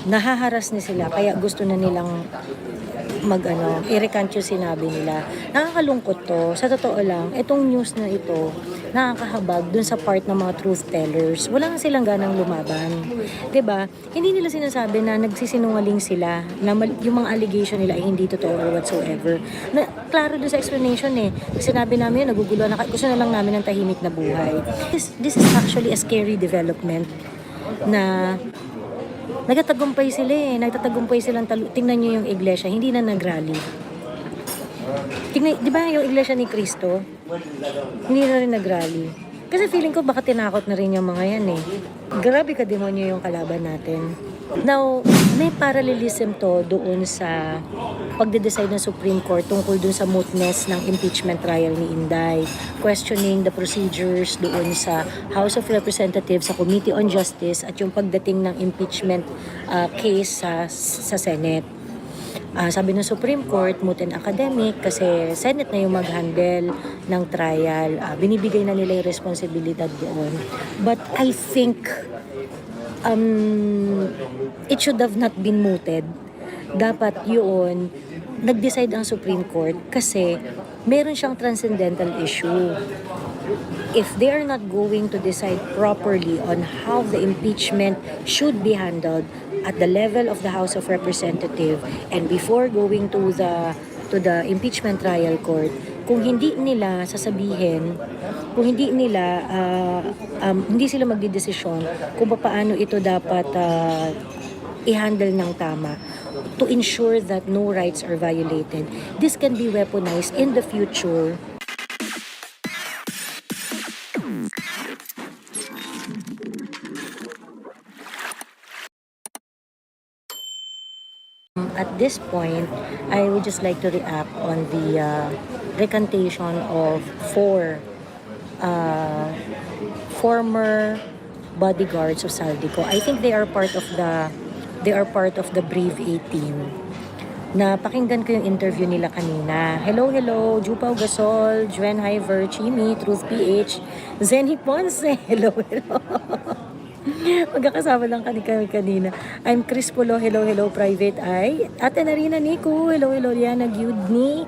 nahaharas na sila, kaya gusto na nilang i-recant yung sinabi nila. Nakakalungkot to. Sa totoo lang, itong news na ito, nakakahabag dun sa part ng mga truth tellers. Wala nga silang ganang lumaban. 'Di ba? Hindi nila sinasabi na nagsisinungaling sila, na yung mga allegation nila ay hindi totoo or whatsoever. Na, klaro doon sa explanation Sinabi namin yun, naguguluhan na, gusto na lang namin ng tahimik na buhay. This is actually a scary development na nagtatagumpay sila nagtatagumpay silang tingnan nyo yung iglesia, hindi na nagrally. Tingnan, di ba yung iglesia ni Cristo? Hindi na rin nagrally. Kasi feeling ko baka tinakot na rin yung mga yan Grabe ka demonyo yung kalaban natin. Now, may parallelism to doon sa pagde-decide ng Supreme Court tungkol doon sa mootness ng impeachment trial ni Inday, questioning the procedures doon sa House of Representatives, sa Committee on Justice, at yung pagdating ng impeachment case sa Senate. Sabi ng Supreme Court, moot and academic kasi Senate na yung mag-handle ng trial. Binibigay na nila yung responsibilidad doon. But I think it should have not been mooted. Dapat yun, nag-decide ang Supreme Court kasi meron siyang transcendental issue. If they are not going to decide properly on how the impeachment should be handled at the level of the House of Representatives and before going to the impeachment trial court, kung hindi nila sasabihin, kung hindi nila hindi sila magdidesisyon kung paano ito dapat i-handle ng tama to ensure that no rights are violated, this can be weaponized in the future. At this point, I would just like to react on the recantation of 4 former bodyguards of Saldico. I think they are part of the Brave 18. Napakinggan ko yung interview nila kanina. Hello, Jupao Gasol, Juen Hiver, Chimi, Truth PH, Zenny Ponce. Hello. Magkakasama lang kami kanina. I'm Chris Polo, hello, Private Eye. Ate Narina Nico, hello, Liana Gyudni.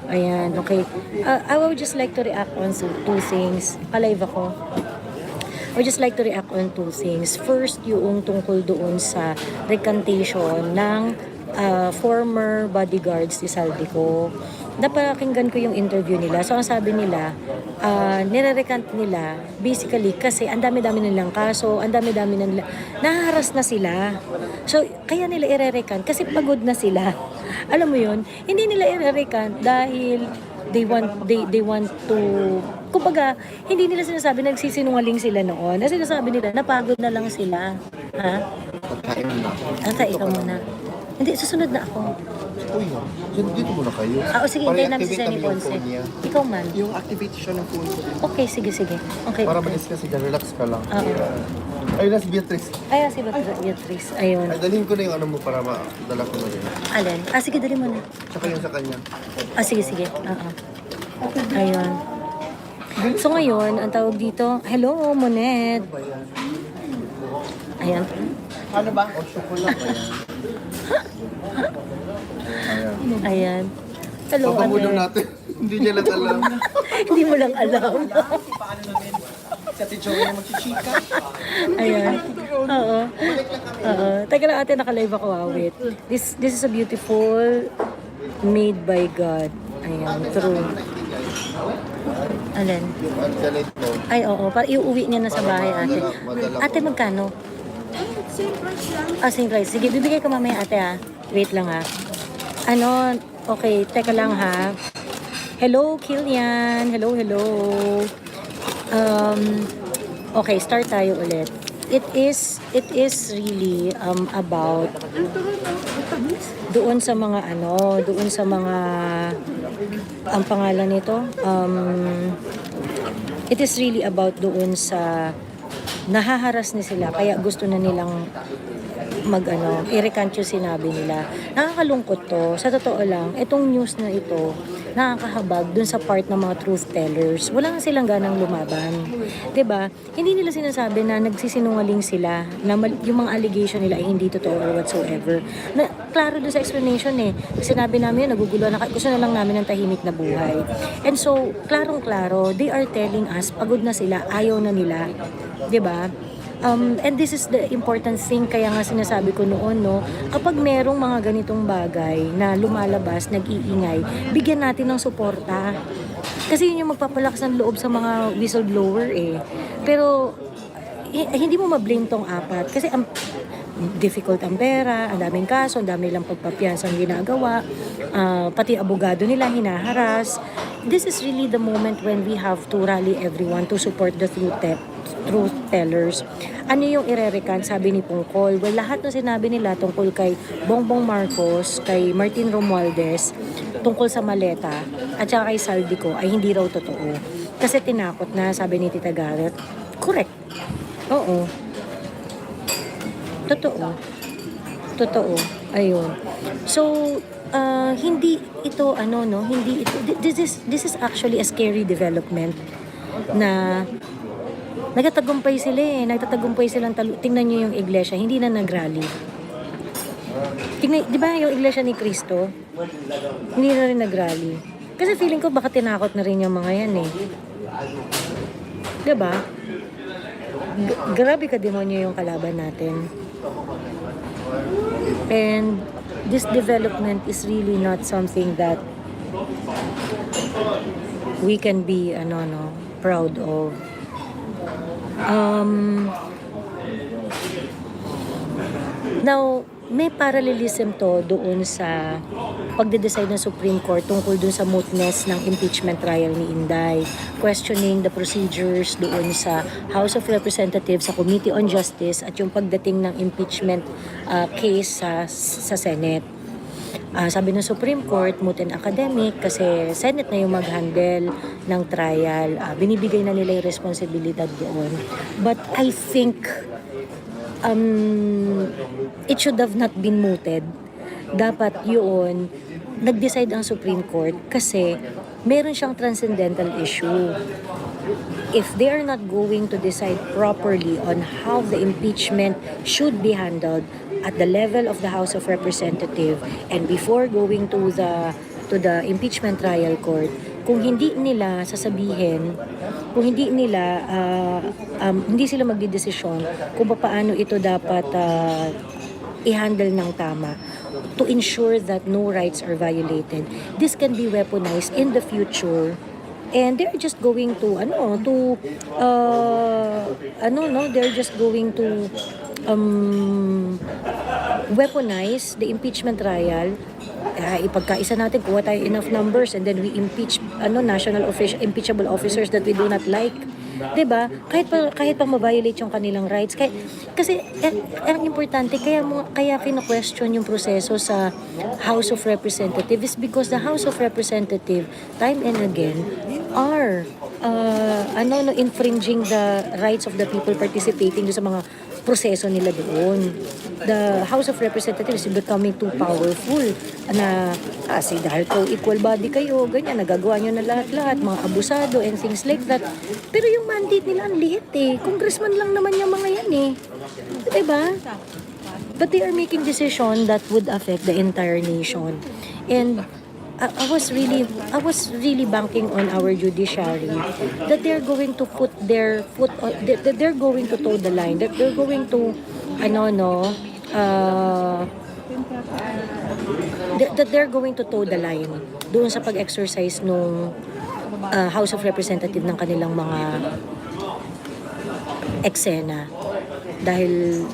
Ayan, okay. I would just like to react on 2 things. Alive ako. I would just like to react on 2 things. First, yung tungkol doon sa recantation ng former bodyguards ni Saldico. Napakinggan ko yung interview nila. So, ang sabi nila, nire-recant nila basically kasi ang dami-dami nilang kaso, ang dami-dami nila, naharas na sila. So, kaya nila ire-recant kasi pagod na sila. Alam mo yun, hindi nila ire-recant dahil they want to, kumbaga, hindi nila sinasabi nagsisinungaling sila noon. Kasi sinasabi nila, napagod na lang sila. Ha? Pagkain na. Ata, ikaw muna. Hindi, susunod na ako. Uy, dito muna kayo. Sige, hintayin namin si Zenny Ponce. Ikaw man. Yung activate siya ng phone ko. Okay, sige. Okay. Para ma-discuss ka, relax ka lang. Oo. Ay, si Beatrice. Ay, si Beatrice. Ayun. Ay, dalhin ko na yung ano mo para madala ko na rin. Alin? Sige, dali mo na. Tsaka yung sa kanya. Sige. Oo. Ayun. So ngayon, ang tawag dito, hello, Monet. Ayan. Ano ba? O, chocolate ba yan? Ayan. Hello, Papamulo Ate. natin. Hindi niya lang alam. Hindi mo lang alam. Paano namin sa Tijoy na magchichika? Ayan. Oo. Teka lang, ate, naka-live ako. Wait. This is a beautiful made by God. Ayan, true. Alin? Yung ganito mo. Ay, oo. Para iuwi niya na sa bahay, ate. Ate, magkano? Same price lang. Same price. Sige, bibigay ko mamaya, ate, ha. Wait lang, ha. Okay, teka lang, ha. Hello, Kilian. Hello. Okay, start tayo ulit. It is really about doon sa mga ang pangalan nito, it is really about doon sa nahaharas na sila kaya gusto na nilang i-recant yung sinabi nila. Nakakalungkot to. Sa totoo lang, itong news na ito, nakakahabag dun sa part ng mga truth tellers. Wala nga silang ganang lumaban. 'Di ba? Hindi nila sinasabi na nagsisinungaling sila, na yung mga allegation nila ay hindi totoo or whatsoever. Na, klaro doon sa explanation eh. Sinabi namin yun, naguguluhan na, gusto na lang namin ng tahimik na buhay. And so, klarong-klaro, they are telling us, pagod na sila, ayaw na nila. 'Di ba? And this is the important thing, kaya nga sinasabi ko noon, no, kapag merong mga ganitong bagay na lumalabas, nag-iingay, bigyan natin ng suporta. Kasi yun yung magpapalakas ng loob sa mga whistleblower eh. Pero, hindi mo ma-blame tong apat. Kasi difficult ang pera, ang daming kaso, ang dami lang pagpapiyansang ginagawa, pati abogado nila hinaharas. This is really the moment when we have to rally everyone to support the truth tellers. Ano yung irerekan, sabi ni Pungkol? Well, lahat na sinabi nila tungkol kay Bongbong Marcos, kay Martin Romualdez, tungkol sa maleta, at saka kay Saldico, ay hindi raw totoo. Kasi tinakot na, sabi ni Tita Garrett. Correct. Oo. Totoo. Ayun. So, hindi ito, hindi ito, this is actually a scary development na nagtatagumpay silang tingnan niyo yung iglesia, hindi na nagrally. Tingnan, di ba yung iglesia ni Cristo? Hindi na rin nagrally. Kasi feeling ko baka tinakot na rin yung mga yan eh. Di ba? Grabe ka demonyo yung kalaban natin. And this development is really not something that we can be proud of. Now, may parallelism to doon sa pagde-decide ng Supreme Court tungkol doon sa mootness ng impeachment trial ni Inday, questioning the procedures doon sa House of Representatives, sa Committee on Justice, at yung pagdating ng impeachment case sa Senate. Sabi ng Supreme Court, moot and academic, kasi Senate na yung mag-handle ng trial. Binibigay na nila yung responsibilidad doon. But I think it should have not been mooted. Dapat yun, nag-decide ang Supreme Court kasi meron siyang transcendental issue. If they are not going to decide properly on how the impeachment should be handled at the level of the House of Representatives and before going to the impeachment trial court, kung hindi nila sasabihin, kung hindi nila hindi sila magdidesisyon kung paano ito dapat i-handle ng tama to ensure that no rights are violated, this can be weaponized in the future. And they're just going to they're just going to weaponize the impeachment trial. Ipagkaisa natin, kuha tayo enough numbers, and then we impeach impeachable officers that we do not like. 'Di ba? Kahit pa ma-violate yung kanilang rights. Kasi ang importante, kaya kino-question yung proseso sa House of Representatives is because the House of Representatives time and again are infringing the rights of the people participating sa mga proseso nila doon. The House of Representatives is becoming too powerful na dahil co-equal body kayo, ganyan, nagagawa nyo na lahat-lahat, mga abusado and things like that. Pero yung mandate nila ang liit eh. Congressman lang naman yung mga yan eh. Diba? But they are making decision that would affect the entire nation. And I was really banking on our judiciary that they're going to put their foot on, that they're going to toe the line, that they're going to that they're going to toe the line doon sa pag-exercise nung House of Representatives ng kanilang mga eksena. Dahil,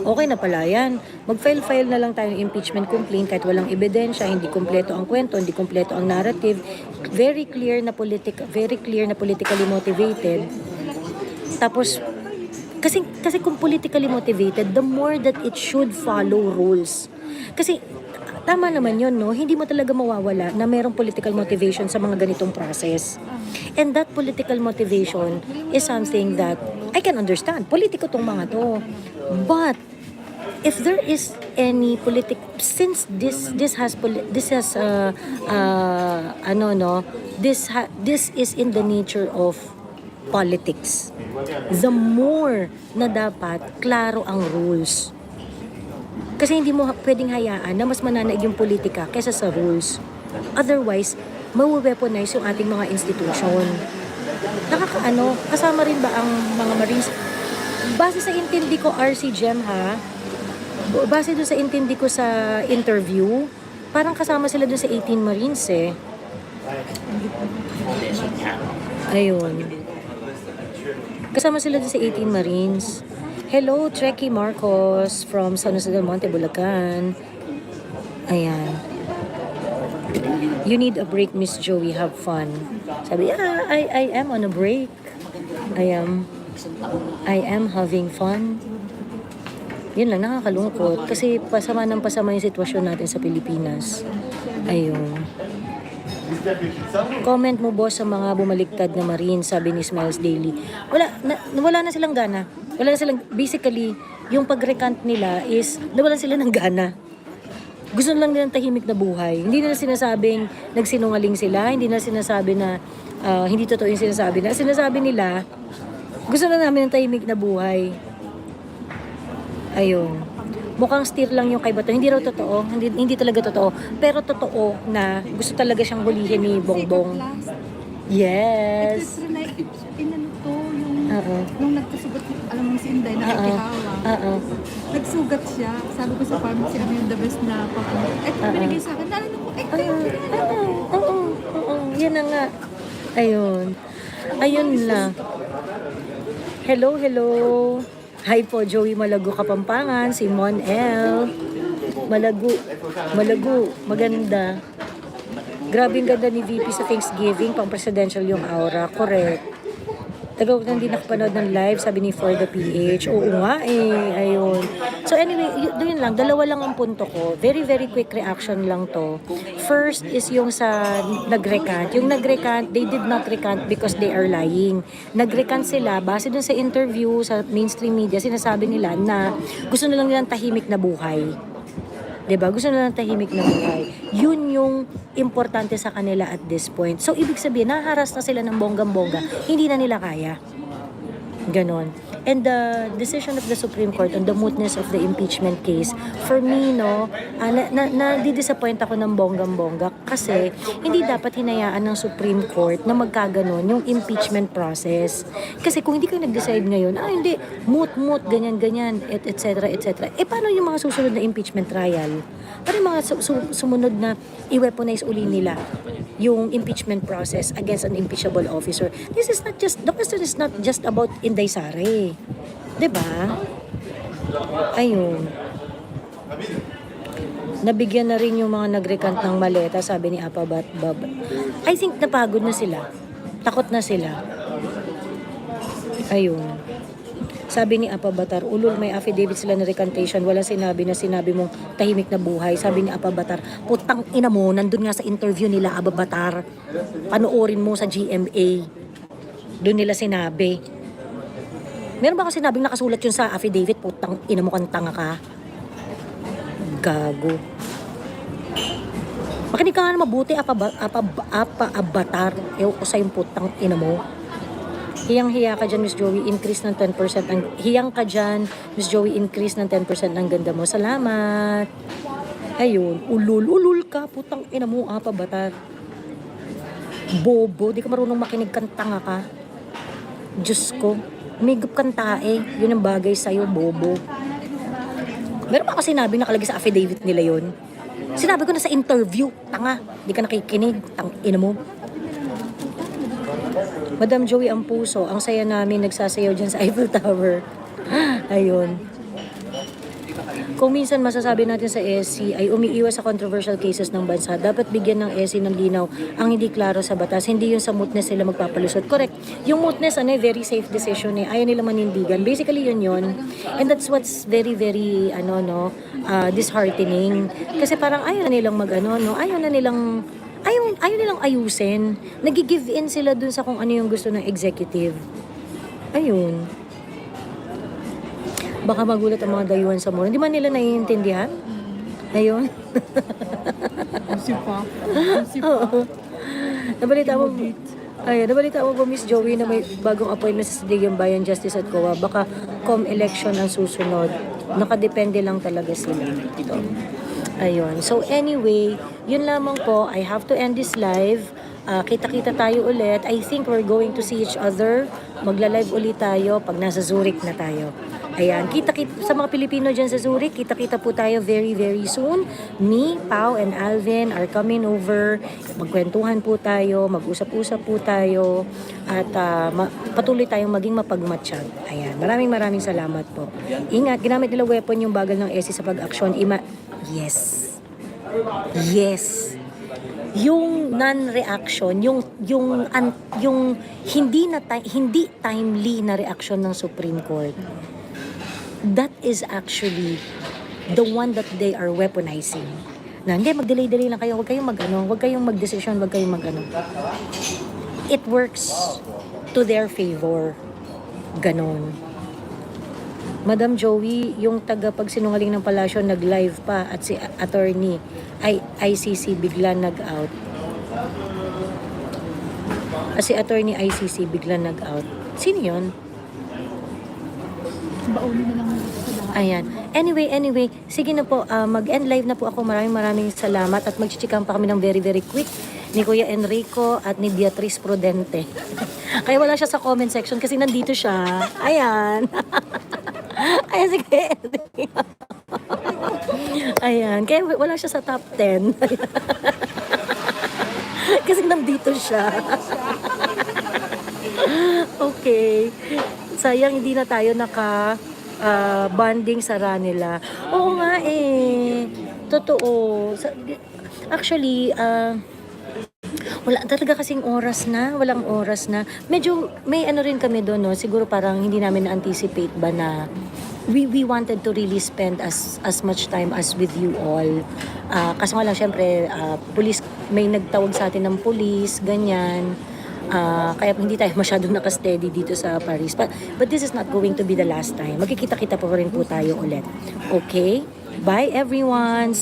okay na pala yan. Mag-file na lang tayo ng impeachment complaint kahit walang ebidensya, hindi kumpleto ang kwento, hindi kumpleto ang narrative. Very clear na politically motivated. Tapos, kasi kung politically motivated, the more that it should follow rules. Kasi, tama naman yun, no? Hindi mo talaga mawawala na mayroong political motivation sa mga ganitong process. And that political motivation is something that I can understand. Politiko tong mga to. But, if there is any since this is in the nature of politics, the more na dapat klaro ang rules. Kasi hindi mo pwedeng hayaan na mas mananaig yung politika kaysa sa rules. Otherwise, mawe-weaponize yung ating mga institusyon. Kasama rin ba ang mga Marines? Base sa intindi ko, RC Gem ha, base doon sa intindi ko sa interview, parang kasama sila doon sa 18 Marines eh. Ayun. Kasama sila doon sa 18 Marines. Hello, Trekkie Marcos from San Jose del Monte, Bulacan. Ayan. You need a break, Miss Joey. Have fun. Sabi, I am on a break. I am having fun. Yun lang, nakakalungkot. Kasi pasama yung sitwasyon natin sa Pilipinas. Ayun. Comment mo, boss, sa mga bumaligtad na Marine, sabi ni Smiles Daily. Wala na silang gana. Basically, yung pag-recant nila is, nawalan sila ng gana. Gusto lang nilang tahimik na buhay. Hindi nila sinasabing nagsinungaling sila, hindi nila sinasabi na hindi totoo yung sinasabi na. Sinasabi nila, gusto lang namin ng tahimik na buhay. Ayun. Mukhang steer lang yung kay Bato. Hindi raw totoo. Hindi talaga totoo. Pero totoo na gusto talaga siyang hulihin ni Bongbong. Yes. It's like, inano to, yung nagkasugat, alam mo si Inday, nakikihawa. Nagsugat siya. Sabi ko sa pharmacy, ano yung the best na papalit. Ito, binigay sa akin. Nalala ko, Oo. Yan na nga. Ayun lang. Hello. Hi po, Joey Malago, Kapampangan, si Mon L. Malago, maganda. Grabe ang ganda ni VP sa Thanksgiving, pang presidential yung aura, correct. Tagaw nang di nakapanood ng live, sabi ni For the PH. Oo nga ayun. So anyway, yun lang, dalawa lang ang punto ko. Very, very quick reaction lang to. First is yung sa nag-recant. Yung nag-recant, they did not recant because they are lying. Nag-recant sila, base dun sa interview, sa mainstream media, sinasabi nila na gusto na lang nilang tahimik na buhay. 'Di ba? Gusto na lang tahimik na buhay. Yun yung importante sa kanila at this point. So, ibig sabihin, naharas na sila ng bonggang-bongga. Hindi na nila kaya. Ganon. And the decision of the Supreme Court on the mootness of the impeachment case, for me, na-disappoint ako ng bonggang-bongga kasi hindi dapat hinayaan ng Supreme Court na magkaganon yung impeachment process. Kasi kung hindi ka nag-decide ngayon, hindi, moot, ganyan, etc. Paano yung mga susunod na impeachment trial? Paano yung mga sumunod na i-weaponize uli nila yung impeachment process against an impeachable officer? The question is not just about Inday Sara. Diba? Ayun. Nabigyan na rin yung mga nag-recant ng maleta, sabi ni Apabat Bab. I think napagod na sila. Takot na sila. Ayun. Sabi ni Apabatar, ulul, may affidavit sila na recantation. Wala sinabi mong tahimik na buhay. Sabi ni Apabatar, putang ina mo, nandun nga sa interview nila, Apabatar. Panoorin mo sa GMA. Doon nila sinabi. Meron ba kasi sinabing nakasulat yun sa affidavit? Putang ina mo, kang tanga ka. Gago. Makinig ka nga na mabuti, Apabatar. Ewan ko sa yung putang ina mo. Hiyang-hiya ka dyan, Miss Joey, increase ng 10%. Hiyang ka dyan, Miss Joey, increase ng 10% ng ganda mo. Salamat. Ayun, ulul ka, putang ina mo, Apabatar. Bobo, di ka marunong makinig, kang tanga ka. Diyos ko. Umigop kang tae, yun ang bagay sa'yo, bobo. Meron pa ako sinabi, nakalagay sa affidavit nila yun. Sinabi ko na sa interview, tanga, di ka nakikinig, tang ina mo. Madam Joey ang puso, ang saya namin nagsasayaw dyan sa Eiffel Tower. Ayun. Kung minsan masasabi natin sa SC ay umiiwas sa controversial cases ng bansa, dapat bigyan ng SC ng linaw ang hindi klaro sa batas. Hindi yung sa mootness sila magpapalusot. Correct. Yung mootness, very safe decision Ayaw nila manindigan. Basically, yun. And that's what's very, very, disheartening. Kasi parang ayaw na nilang ayaw nilang ayusin. Nag-give in sila dun sa kung ano yung gusto ng executive. Ayun. Baka magulat ang mga dayuhan sa mall. Hindi man nila naiintindihan? Ayun. Si pa. Si pa. Nabalita mo, nabalita mo ba, Miss Joey, na may bagong appointment sa Sidigang Bayan Justice at COA? Baka election ang susunod. Nakadepende lang talaga sila. Ito. Ayun. So anyway, yun lamang po. I have to end this live. Kita-kita tayo ulit. I think we're going to see each other. Magla-live ulit tayo pag nasa Zurich na tayo. Ayan, kita-kita sa mga Pilipino dyan sa Zurich, kita-kita po tayo very, very soon. Me, Pao, and Alvin are coming over. Magkwentuhan po tayo, mag-usap-usap po tayo, at patuloy tayong maging mapagmatsyag. Ayan, maraming salamat po. Ingat, ginamit nila weapon yung bagal ng SC sa pag-aksyon. Yes. Yes. Yung non-reaction, yung hindi timely na reaction ng Supreme Court, that is actually the one that they are weaponizing. Na hindi, mag-delay-delay lang kayo, huwag kayong mag-decision, huwag kayong mag-ano. It works to their favor. Ganon. Madam Joey, yung tagapagsinungaling ng palasyo nag-live pa at si attorney ay ICC bigla nag-out. Si attorney ICC bigla nag-out. Sino yun? Baunin na lang sa lahat. Ayan. Anyway, sige na po, mag-end live na po ako. Maraming salamat at magchichikan pa kami ng very, very quick ni Kuya Enrico at ni Beatrice Prudente. Kaya wala siya sa comment section kasi nandito siya. Ayan. Ayan si Kuya Enrico. Ayan. Kaya wala siya sa top 10. Kasi nandito siya. Okay. Sayang hindi na tayo bonding sa Ranela. Oo nga eh. Totoo. Actually, wala talaga kasing walang oras na. Medyo may ano rin kami doon, no? Siguro parang hindi namin na-anticipate ba na we wanted to really spend as much time as with you all. Kasi nga lang, syempre, police, may nagtawag sa atin ng police, ganyan. Kaya hindi tayo masyadong nakasteady dito sa Paris. But this is not going to be the last time. Magkikita-kita pa rin po tayo ulit. Okay? Bye everyone!